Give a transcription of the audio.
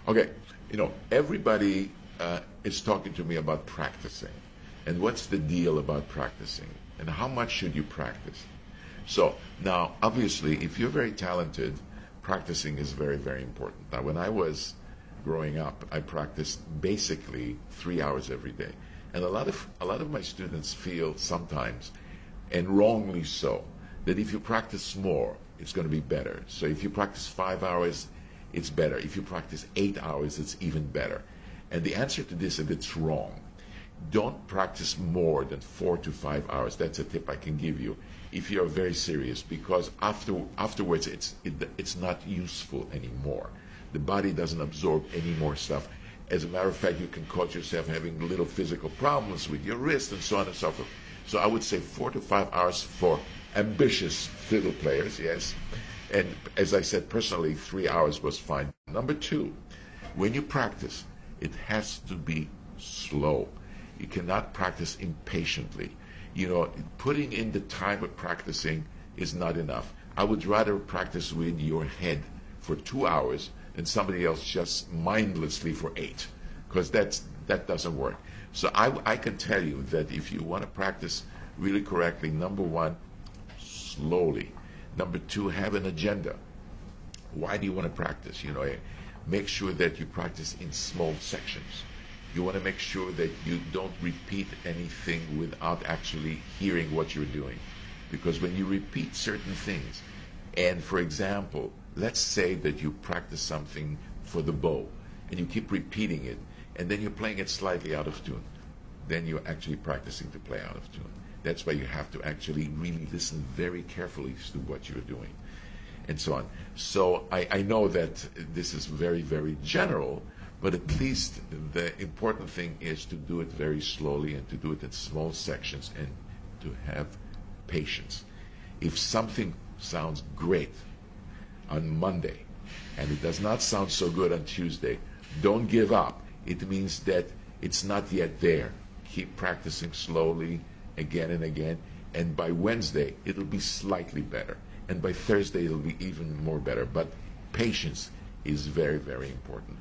Okay, everybody is talking to me about practicing. And what's the deal about practicing? And how much should you practice? So, now, obviously, if you're very talented, practicing is very, very important. Now, when I was growing up, I practiced basically 3 hours every day. And a lot of my students feel sometimes, and wrongly so, that if you practice more, it's going to be better. So if you practice 5 hours, it's better. If you practice 8 hours, it's even better. And the answer to this is it's wrong. Don't practice more than 4 to 5 hours. That's a tip I can give you if you're very serious, because afterwards it's not useful anymore. The body doesn't absorb any more stuff. As a matter of fact, you can cause yourself having little physical problems with your wrist and so on and so forth. So I would say 4 to 5 hours for ambitious fiddle players, yes. And as I said, personally, 3 hours was fine. Number two, when you practice, it has to be slow. You cannot practice impatiently. Putting in the time of practicing is not enough. I would rather practice with your head for 2 hours than somebody else just mindlessly for 8, because that doesn't work. So I can tell you that if you want to practice really correctly, number one, slowly. Number two, have an agenda. Why do you want to practice? Make sure that you practice in small sections. You want to make sure that you don't repeat anything without actually hearing what you're doing. Because when you repeat certain things, and for example, let's say that you practice something for the bow, and you keep repeating it, and then you're playing it slightly out of tune, then you're actually practicing to play out of tune. That's why you have to actually really listen very carefully to what you're doing, and so on. So I know that this is very, very general, but at least the important thing is to do it very slowly and to do it in small sections and to have patience. If something sounds great on Monday and it does not sound so good on Tuesday, don't give up. It means that it's not yet there. Keep practicing slowly again and again, and by Wednesday it'll be slightly better, and by Thursday it'll be even more better. But patience is very, very important.